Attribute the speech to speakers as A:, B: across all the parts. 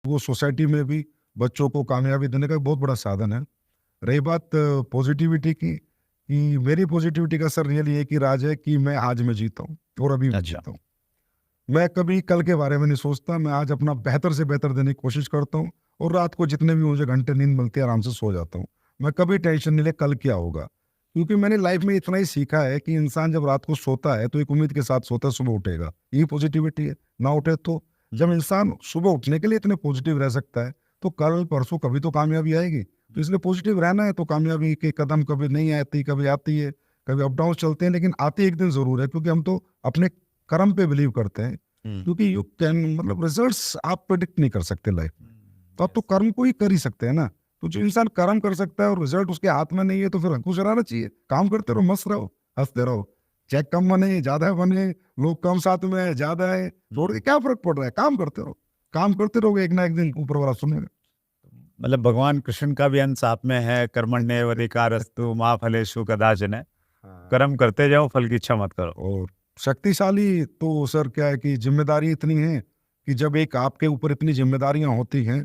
A: वो सोसाइटी में भी बच्चों को कामयाबी देने का एक बहुत बड़ा साधन है। रही बात पॉजिटिविटी की, कि मेरी पॉजिटिविटी का सर रियल एक ही राज है कि मैं आज में जीता हूँ और अभी मैं
B: अच्छा।
A: जीता हूँ। मैं कभी कल के बारे में नहीं सोचता, मैं आज अपना बेहतर से बेहतर देने की कोशिश करता हूँ और रात को जितने भी मुझे घंटे नींद मिलती है आराम से सो जाता हूँ। मैं कभी टेंशन नहीं ले कल क्या होगा, क्योंकि मैंने लाइफ में इतना ही सीखा है कि इंसान जब रात को सोता है तो एक उम्मीद के साथ सोता है सुबह उठेगा, यही पॉजिटिविटी है। ना उठे तो जब इंसान सुबह उठने के लिए इतने पॉजिटिव रह सकता है तो कल परसों कभी तो कामयाबी आएगी। तो इसलिए पॉजिटिव रहना है, तो कामयाबी के कदम कभी नहीं आती, कभी आती है, कभी अप डाउन चलते हैं, लेकिन आती एक दिन जरूर है, क्योंकि हम तो अपने कर्म पे बिलीव करते हैं। क्योंकि यू कैन मतलब रिजल्ट्स आप प्रेडिक्ट नहीं कर सकते लाइफ में, तो आप तो कर्म को ही कर ही सकते हैं ना। तो जो इंसान कर्म कर सकता है और रिजल्ट उसके हाथ में नहीं है तो फिर खुश रहना चाहिए, काम करते रहो, मस्त रहो, हंसते रहो। चेक कम बने ज्यादा बने, लोग कम साथ में है ज्यादा है, छोड़ के क्या फर्क पड़ रहा है, काम करते रहो। काम करते रहोगे एक ना एक दिन ऊपर वाला सुनेगा।
B: मतलब भगवान कृष्ण का भी अंश आप में है, कर्मण्येवाधिकारस्तु मा फलेषु कदाचन। कर्म करते जाओ, फल की इच्छा मत करो।
A: और शक्तिशाली तो सर क्या है कि जिम्मेदारी इतनी है कि जब एक आपके ऊपर इतनी जिम्मेदारियां होती हैं,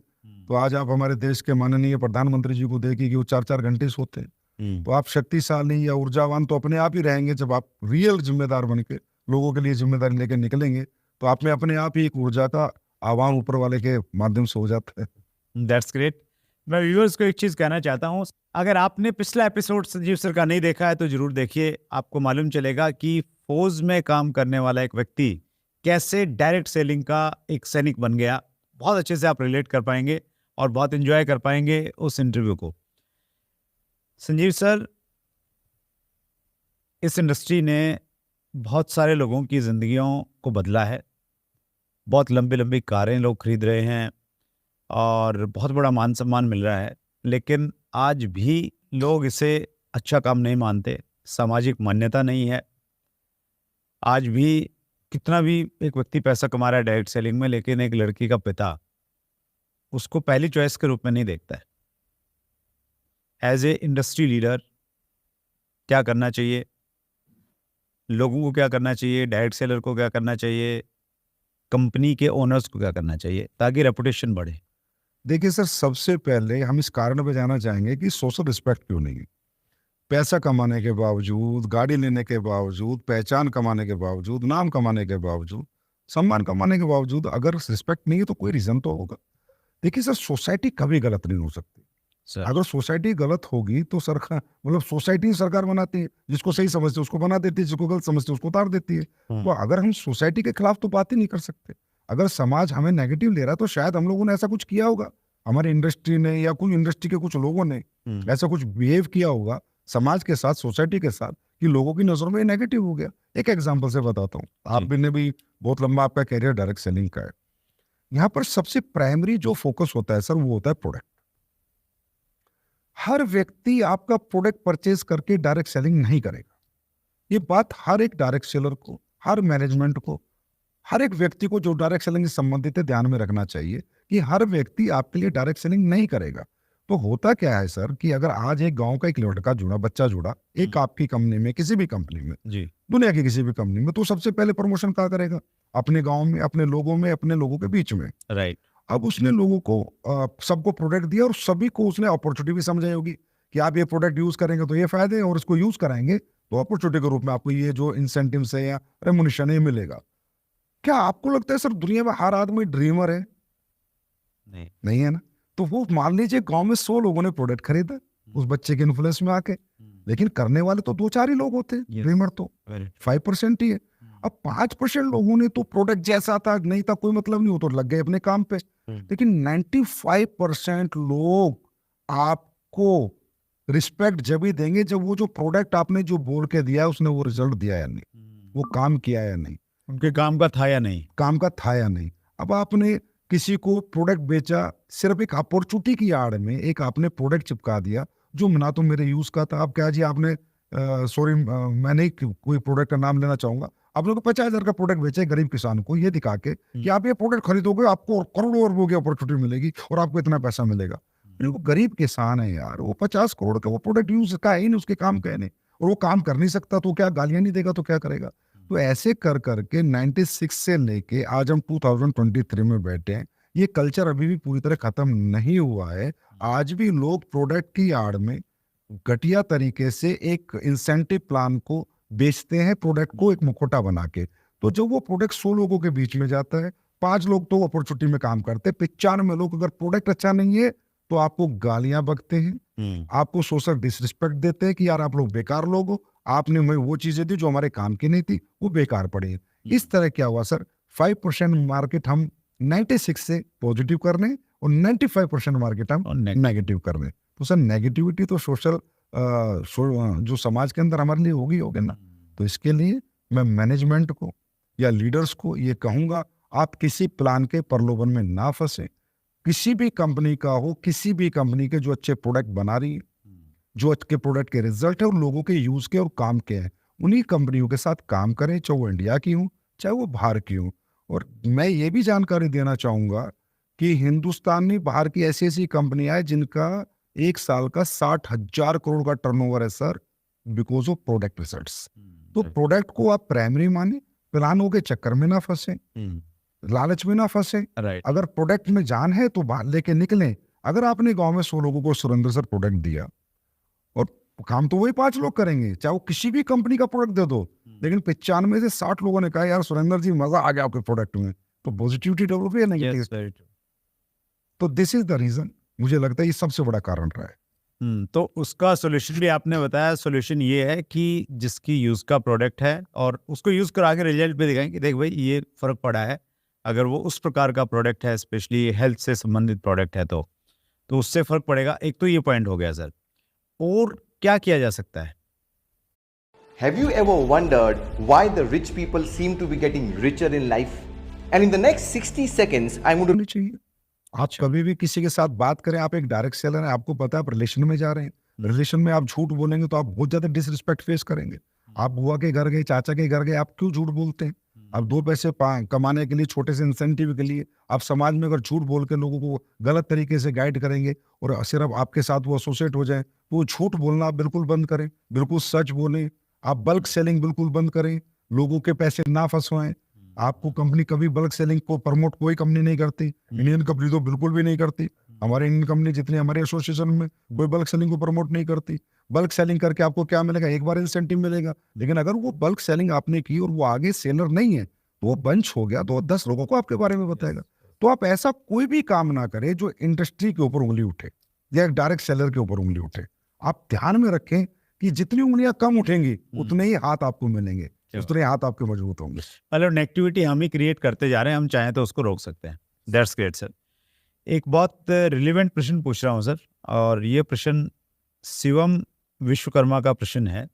A: तो आज आप हमारे देश के माननीय प्रधानमंत्री जी को देखिए कि वो 4-4 घंटे सोते हैं। तो आप शक्तिशाली या ऊर्जावान तो अपने आप ही रहेंगे जब आप रियल जिम्मेदार बन के लोगों के लिए जिम्मेदारी लेकर निकलेंगे, तो आप में अपने आप ही एक ऊर्जा का आह्वान ऊपर वाले के माध्यम से हो जाता है।
B: That's great. मैं व्यूअर्स को एक चीज कहना चाहता हूँ, अगर आपने पिछला एपिसोड संजीव सर का नहीं देखा है तो जरूर देखिए। आपको मालूम चलेगा कि फौज में काम करने वाला एक व्यक्ति कैसे डायरेक्ट सेलिंग का एक सैनिक बन गया। बहुत अच्छे से आप रिलेट कर पाएंगे और बहुत एंजॉय कर पाएंगे उस इंटरव्यू को। संजीव सर, इस इंडस्ट्री ने बहुत सारे लोगों की जिंदगियों को बदला है। बहुत लंबी लंबी कारें लोग खरीद रहे हैं और बहुत बड़ा मान सम्मान मिल रहा है, लेकिन आज भी लोग इसे अच्छा काम नहीं मानते। सामाजिक मान्यता नहीं है। आज भी कितना भी एक व्यक्ति पैसा कमा रहा है डायरेक्ट सेलिंग में, लेकिन एक लड़की का पिता उसको पहली चॉइस के रूप में नहीं देखता है। एज ए इंडस्ट्री लीडर क्या करना चाहिए, लोगों को क्या करना चाहिए, डायरेक्ट सेलर को क्या करना चाहिए, कंपनी के ओनर्स को क्या करना चाहिए ताकि रेपुटेशन बढ़े?
A: देखिए सर, सबसे पहले हम इस कारण पे जाना चाहेंगे कि सोशल रिस्पेक्ट क्यों नहीं है। पैसा कमाने के बावजूद, गाड़ी लेने के बावजूद, पहचान कमाने के बावजूद, नाम कमाने के बावजूद, सम्मान कमाने के बावजूद अगर रिस्पेक्ट नहीं है तो कोई रीजन तो होगा। देखिए सर, सोसाइटी कभी गलत नहीं हो सकती।
B: सर
A: अगर सोसाइटी गलत होगी तो सरकार मतलब सोसाइटी ही सरकार बनाती है, जिसको सही समझते उसको बना देती है, जिसको गलत समझते उसको उतार देती है। तो अगर हम सोसाइटी के खिलाफ तो बात ही नहीं कर सकते। अगर समाज हमें नेगेटिव ले रहा है तो शायद हम लोगों ने ऐसा कुछ किया होगा, हमारी इंडस्ट्री ने या कोई इंडस्ट्री के कुछ लोगों ने ऐसा कुछ बिहेव किया होगा समाज के साथ, सोसाइटी के साथ, कि लोगों की नजरों में नेगेटिव हो गया। एक एग्जांपल से बताता हूँ, आप ने भी बहुत लंबा आपका कैरियर डायरेक्ट सेलिंग का है। यहाँ पर सबसे प्राइमरी जो फोकस होता है सर वो होता है प्रोडक्ट। हर व्यक्ति आपका प्रोडक्ट परचेज करके डायरेक्ट सेलिंग नहीं करेगा। ये बात हर एक डायरेक्ट सेलर को, हर मैनेजमेंट को, हर एक व्यक्ति को जो डायरेक्ट सेलिंग से संबंधित है ध्यान में रखना चाहिए कि हर व्यक्ति आपके लिए डायरेक्ट सेलिंग नहीं करेगा। तो होता क्या है सर कि अगर आज एक गांव का एक लड़का जुड़ा, बच्चा जुड़ा एक आपकी कंपनी में, किसी भी कंपनी में,
B: जी,
A: दुनिया की किसी भी कंपनी में, तो सबसे पहले प्रमोशन कहाँ करेगा? अपने गांव में, अपने लोगों में, अपने लोगों के बीच में।
B: राइट।
A: अब उसने लोगों को सबको प्रोडक्ट दिया और सभी को उसने अपॉर्चुनिटी भी समझाई होगी कि आप ये प्रोडक्ट यूज करेंगे तो ये फायदे हैं, और इसको यूज कराएंगे तो अपॉर्चुनिटी के रूप में आपको ये जो इंसेंटिव है या रेमुनेशन है मिलेगा। क्या आपको लगता है सर दुनिया में हर आदमी ड्रीमर है? नहीं है ना। तो वो मान लीजिए गांव में 100 लोगों ने प्रोडक्ट खरीदा उस बच्चे के इन्फ्लुएंस में आके, लेकिन करने वाले तो 2-4 ही लोग होते हैं। ड्रीमर तो 5% ही है। अब 5% लोगों ने तो प्रोडक्ट जैसा था नहीं था कोई मतलब नहीं, हो तो लग गए अपने काम पे। लेकिन 95% लोग आपको रिस्पेक्ट जब ही देंगे जब वो जो प्रोडक्ट आपने जो बोल के दिया उसने वो रिजल्ट दिया या नहीं, वो काम किया या नहीं,
B: उनके काम का था या नहीं,
A: काम का था या नहीं। अब आपने किसी को प्रोडक्ट बेचा सिर्फ एक अपॉर्चुनिटी की आड़ में, एक आपने प्रोडक्ट चिपका दिया जो ना तो मेरे यूज का था। अब क्या जी आपने सॉरी मैं नहीं कोई प्रोडक्ट का नाम लेना चाहूंगा, आप लोगों को 50,000 का प्रोडक्ट बेचे गरीब किसान को ये दिखा के कि आप ये प्रोडक्ट खरीदोगे आपको करोड़ों अरबों की अपॉर्चुनिटी मिलेगी और आपको इतना पैसा मिलेगा। वो गरीब किसान है यार, वो 50 करोड़ का वो प्रोडक्ट यूज का है ही नहीं, उसके काम का है नहीं, और वो काम कर नहीं सकता तो क्या गालियां नहीं देगा तो क्या करेगा। तो ऐसे कर करके 96 से लेके आज हम 2023 में बैठे हैं, ये कल्चर अभी भी पूरी तरह खत्म नहीं हुआ है। आज भी लोग प्रोडक्ट की आड़ में घटिया तरीके से एक इंसेंटिव प्लान को बेचते हैं, प्रोडक्ट को एक मुखौटा बना के। तो जब वो प्रोडक्ट 100 लोगों के बीच में जाता है, 5 लोग तो अपॉर्चुनिटी में काम करते हैं, 95 लोग अगर प्रोडक्ट अच्छा नहीं है तो आपको गालियां बकते हैं, आपको सोशल डिसरिस्पेक्ट देते हैं कि यार आप लोग बेकार लोग हो, आपने हमें वो चीजें दी जो हमारे काम की नहीं थी, वो बेकार पड़ी है। इस तरह क्या हुआ सर, 5% मार्केट हम 96 से पॉजिटिव कर रहे हैं और 95% मार्केट हम
B: और नेगेटिव
A: नेगेटिव कर रहे हैं। तो सर नेगेटिविटी तो सोशल जो समाज के अंदर हमारे लिए होगी ना। तो इसके लिए मैं मैनेजमेंट को या लीडर्स को ये कहूंगा, आप किसी प्लान के प्रलोभन में ना फंसे। किसी भी कंपनी का हो, किसी भी कंपनी के जो अच्छे प्रोडक्ट बना रही है, जो अच्छे प्रोडक्ट के रिजल्ट है और लोगों के यूज के और काम के हैं, उन्हीं कंपनियों के साथ काम करें, चाहे वो इंडिया की हो चाहे वो बाहर की हो। और मैं ये भी जानकारी देना चाहूंगा कि हिंदुस्तान में बाहर की ऐसी ऐसी कंपनियां हैं जिनका एक साल का 60,000 करोड़ का टर्नओवर है sir, because of product results. तो प्रोडक्ट को आप प्राइमरी माने, प्लानों के चक्कर में ना फंसे, लालच में ना फंसे।
B: राइट
A: अगर प्रोडक्ट में जान है तो बाहर लेके निकलें। अगर आपने गांव में 100 लोगों को सुरेंद्र सर प्रोडक्ट दिया, और काम तो वही 5 लोग करेंगे, चाहे वो किसी भी कंपनी का प्रोडक्ट दे दो, लेकिन 95 से 60 लोगों ने कहा यार सुरेंद्र जी मजा आ गया आपके प्रोडक्ट में, तो पॉजिटिविटी डेवलप है नहीं।
B: Yes very true.
A: तो दिस इज द रीजन, मुझे लगता है ये सबसे बड़ा कारण रहा है।
B: तो उसका सॉल्यूशन भी आपने बताया। सॉल्यूशन ये है कि जिसकी यूज का प्रोडक्ट है और उसको यूज करा के रिजल्ट भी दिखाएं कि देख भाई ये फर्क पड़ा है। अगर वो उस प्रकार का प्रोडक्ट है, स्पेशली हेल्थ से संबंधित प्रोडक्ट है, तो उससे फर्क पड़ेगा। एक तो ये पॉइंट हो गया सर। और क्या किया जा सकता है?
C: Have you ever wondered why the rich people seem to be getting richer in life? And in the next 60 seconds, I'm going to
A: होनी चाहिए। आप कभी भी किसी के साथ बात करें, आप एक डायरेक्ट सेलर हैं, आपको पता है आप रिलेशन में जा रहे हैं, रिलेशन में आप झूठ बोलेंगे तो आप बहुत ज्यादा डिसरिस्पेक्ट फेस करेंगे। आप बुआ के घर गए, चाचा के घर गए, आप क्यों झूठ बोलते हैं? आप 2 पैसे कमाने के लिए, छोटे से इंसेंटिव के लिए आप समाज में अगर झूठ बोल के लोगों को गलत तरीके से गाइड करेंगे और सिर्फ आपके साथ वो एसोसिएट हो जाए, तो वो झूठ बोलना आप बिल्कुल बंद करें, बिल्कुल सच बोलें। आप बल्क सेलिंग बिल्कुल बंद करें, लोगों के पैसे ना फंसवाएं। आपको कंपनी कभी बल्क सेलिंग को प्रमोट कोई कंपनी नहीं करती, इंडियन कंपनी तो बिल्कुल भी नहीं करती। हमारे इंडियन कंपनी जितनी हमारे एसोसिएशन में कोई बल्क सेलिंग को प्रमोट नहीं करती। बल्क सेलिंग करके आपको क्या मिलेगा? एक बार इंसेंटिव मिलेगा, लेकिन अगर वो बल्क सेलिंग आपने की और वो आगे सेलर नहीं है तो वो बंच हो गया, तो 10 लोगों को आपके बारे में बताएगा। तो आप ऐसा कोई भी काम ना करें जो इंडस्ट्री के ऊपर उंगली उठे या डायरेक्ट सेलर के ऊपर उंगली उठे। आप ध्यान में रखें कि जितनी उंगलियां कम उठेंगी उतने ही हाथ आपको मिलेंगे, उतने हाथ आपके मजबूत होंगे।
B: मतलब नेगेटिविटी हम ही क्रिएट करते जा रहे हैं, हम चाहें तो उसको रोक सकते हैं। That's great sir. एक बहुत रिलेवेंट प्रश्न पूछ रहा हूँ सर, और ये प्रश्न शिवम विश्वकर्मा का प्रश्न है।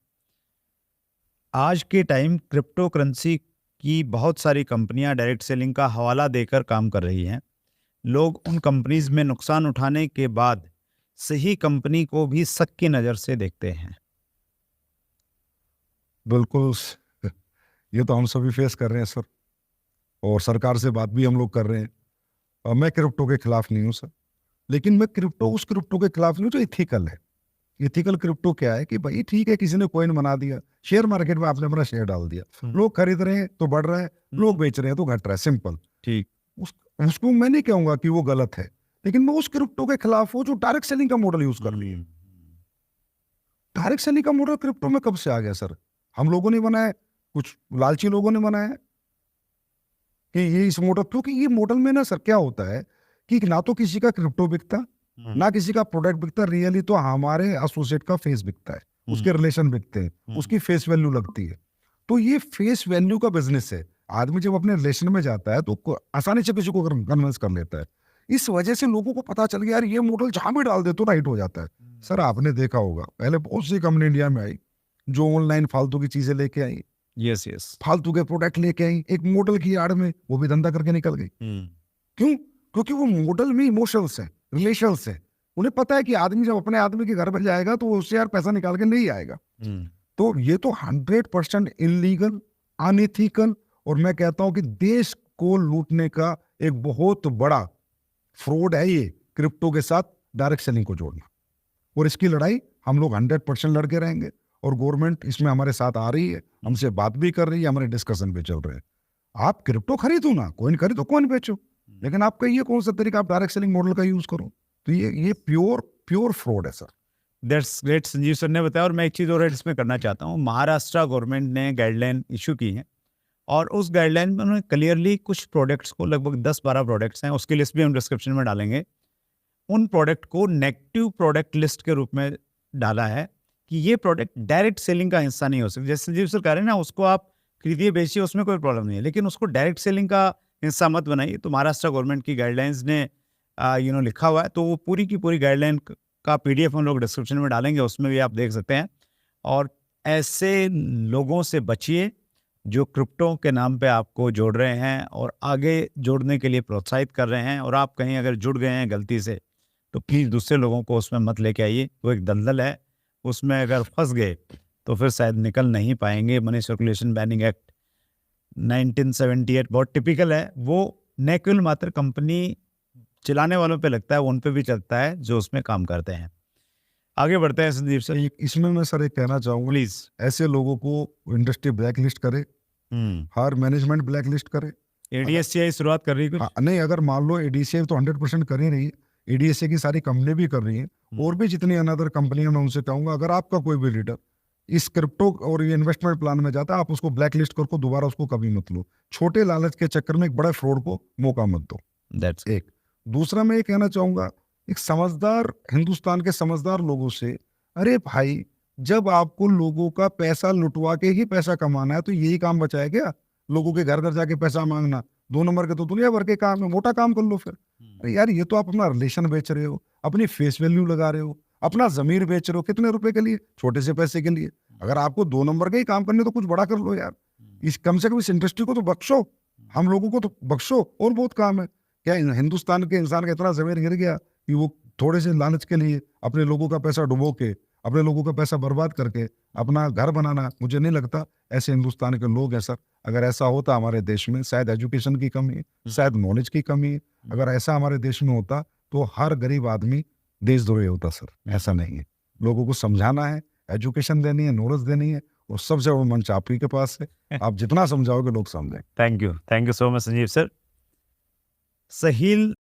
B: आज के टाइम क्रिप्टो करेंसी की बहुत सारी कंपनियां डायरेक्ट सेलिंग का हवाला देकर काम कर रही हैं। लोग उन कंपनीज में नुकसान उठाने के बाद सही कंपनी को भी शक की नज़र से देखते हैं।
A: बिल्कुल, ये तो हम सभी फेस कर रहे हैं सर, और सरकार से बात भी हम लोग कर रहे हैं। मैं क्रिप्टो के खिलाफ नहीं हूँ सर, लेकिन मैं उस क्रिप्टो के खिलाफ नहीं हूँ जो इथिकल है। इथिकल क्रिप्टो क्या है कि भाई ठीक है, किसी ने कॉइन बना दिया, शेयर मार्केट में आपने अपना शेयर डाल दिया, लोग खरीद रहे हैं तो बढ़ रहा है, लोग बेच रहे हैं तो घट रहा है, सिंपल।
B: ठीक,
A: उसको मैं नहीं कहूंगा कि वो गलत है, लेकिन मैं उस क्रिप्टो के खिलाफ हूँ जो डायरेक्ट सेलिंग का मॉडल यूज कर रही है। डायरेक्ट सेलिंग का मॉडल क्रिप्टो में कब से आ गया सर? हम लोगों ने बनाया, कुछ लालची लोगों ने बनाया कि ये इस मॉडल, क्योंकि ये मॉडल में ना सर क्या होता है कि ना तो किसी का क्रिप्टो बिकता, ना किसी का प्रोडक्ट बिकता, रियली तो हमारे एसोसिएट का फेस बिकता है, उसके रिलेशन बिकते हैं, उसकी फेस वैल्यू लगती है। तो ये फेस वैल्यू का बिजनेस है। आदमी जब अपने रिलेशन में जाता है तो आसानी से किसी को कन्विंस कर लेता है। इस वजह से लोगों को पता चल गया यार ये मॉडल जहां भी डाल दे तो राइट हो जाता है। सर आपने देखा होगा पहले बहुत सी कंपनी इंडिया में आई जो ऑनलाइन फालतू की चीजें लेके आई,
B: यस यस,
A: फालतू के प्रोडक्ट लेके आई, एक मॉडल की आड़ में वो भी धंधा करके निकल गई। क्यों? क्योंकि वो मॉडल में इमोशंस है, रिलेशंस है। उन्हें पता है कि आदमी जब अपने आदमी के घर पर जाएगा तो उससे यार पैसा निकाल के नहीं आएगा। तो ये तो 100% इलीगल, अनइथिकल, और मैं कहता हूं कि देश को लूटने का एक बहुत बड़ा फ्रॉड है ये क्रिप्टो के साथ डायरेक्ट सेलिंग को जोड़ना। और इसकी लड़ाई हम लोग 100% लड़के रहेंगे, और गवर्नमेंट इसमें हमारे साथ आ रही है, हमसे बात भी कर रही है, हमारे डिस्कशन पे चल रहे हैं। आप क्रिप्टो खरीदो ना, कॉइन खरीदो, कॉइन बेचो, लेकिन आपका ये कौन सा तरीका, आप डायरेक्ट सेलिंग मॉडल का यूज करो, तो ये प्योर फ्रॉड है sir.
B: That's great, Sanjeev sir ने बताया। और मैं एक चीज़ और इसमें करना चाहता हूँ, महाराष्ट्र गवर्नमेंट ने गाइडलाइन इशू की है और उस गाइडलाइन में उन्होंने क्लियरली कुछ प्रोडक्ट्स को, लगभग 10-12 प्रोडक्ट्स हैं, उसकी लिस्ट भी हम डिस्क्रिप्शन में डालेंगे, उन प्रोडक्ट को नेगेटिव प्रोडक्ट लिस्ट के रूप में डाला है कि ये प्रोडक्ट डायरेक्ट सेलिंग का हिस्सा नहीं हो सकते। जैसे संजीव सर कह रहे हैं ना, उसको आप खरीदिए बेचिए, उसमें कोई प्रॉब्लम नहीं है, लेकिन उसको डायरेक्ट सेलिंग का हिस्सा मत बनाइए। तो महाराष्ट्र गवर्नमेंट की गाइडलाइंस ने लिखा हुआ है, तो वो पूरी की पूरी गाइडलाइन का PDF हम लोग डिस्क्रिप्शन में डालेंगे, उसमें भी आप देख सकते हैं। और ऐसे लोगों से बचिए जो क्रिप्टो के नाम पे आपको जोड़ रहे हैं और आगे जोड़ने के लिए प्रोत्साहित कर रहे हैं, और आप कहीं अगर जुड़ गए हैं गलती से तो प्लीज़ दूसरे लोगों को उसमें मत लेके आइए। वो एक दलदल है, उसमें अगर फंस गए तो फिर शायद निकल नहीं पाएंगे। मनी सर्कुलेशन बैनिंग एक्ट 1978 बहुत टिपिकल है, वो न केवल मात्र कंपनी चलाने वालों पे लगता है, वो उन पे भी चलता है जो उसमें काम करते हैं। आगे बढ़ते हैं संदीप सर,
A: इसमें मैं सर एक कहना चाहूंगा,
B: प्लीज।
A: ऐसे लोगों को इंडस्ट्री ब्लैक लिस्ट करे, हर मैनेजमेंट ब्लैक लिस्ट करे।
B: ADSCI शुरुआत कर रही है कुछ?
A: हाँ, नहीं, अगर मान लो ADSCI तो 100% कर ही रही है, ADSCI की सारी कंपनी भी कर रही है, और भी जितनी अनदर कंपनियां, मैं उनसे कहूंगा अगर आपका कोई भी लीडर इस क्रिप्टो और ये इन्वेस्टमेंट प्लान में जाता है, आप उसको ब्लैक लिस्ट करके दोबारा उसको कभी मत लो। छोटे लालच के चक्कर में एक बड़े फ्रॉड को मौका मत दो।
B: That's
A: एक दूसरा मैं ये कहना चाहूंगा, एक समझदार हिंदुस्तान के समझदार लोगों से, अरे भाई जब आपको लोगों का पैसा लुटवा के ही पैसा कमाना है तो यही काम बचा है क्या? लोगों के घर घर जाके पैसा मांगना 2 नंबर के तो दुनिया भर के काम है, मोटा काम कर लो फिर। अरे यार, ये तो आप अपना रिलेशन बेच रहे हो, अपनी फेस वैल्यू लगा रहे हो, अपना जमीर बेच रहे हो, कितने रुपए के लिए? छोटे से पैसे के लिए। अगर आपको 2 नंबर के ही काम करने तो कुछ बड़ा कर लो यार। इस कम से कम इस इंडस्ट्री को तो बख्शो, हम लोगों को तो बख्शो, और बहुत काम है। क्या हिंदुस्तान के इंसान का इतना जमीर गिर गया कि वो थोड़े से लालच के लिए अपने लोगों का पैसा डुबो के, अपने लोगों का पैसा बर्बाद करके अपना घर बनाना? मुझे नहीं लगता ऐसे हिंदुस्तान के लोग हैं सर। अगर ऐसा होता हमारे देश में, शायद एजुकेशन की कमी है, शायद नॉलेज की कमी है, अगर ऐसा हमारे देश में होता तो हर गरीब आदमी देशद्रोही होता सर। ऐसा नहीं है, लोगों को समझाना है, एजुकेशन देनी है, नॉलेज देनी है, और सबसे बड़ा मंच आप ही के पास है। आप जितना समझाओगे लोग समझें।
B: Thank you so much Sanjeev sir. सहील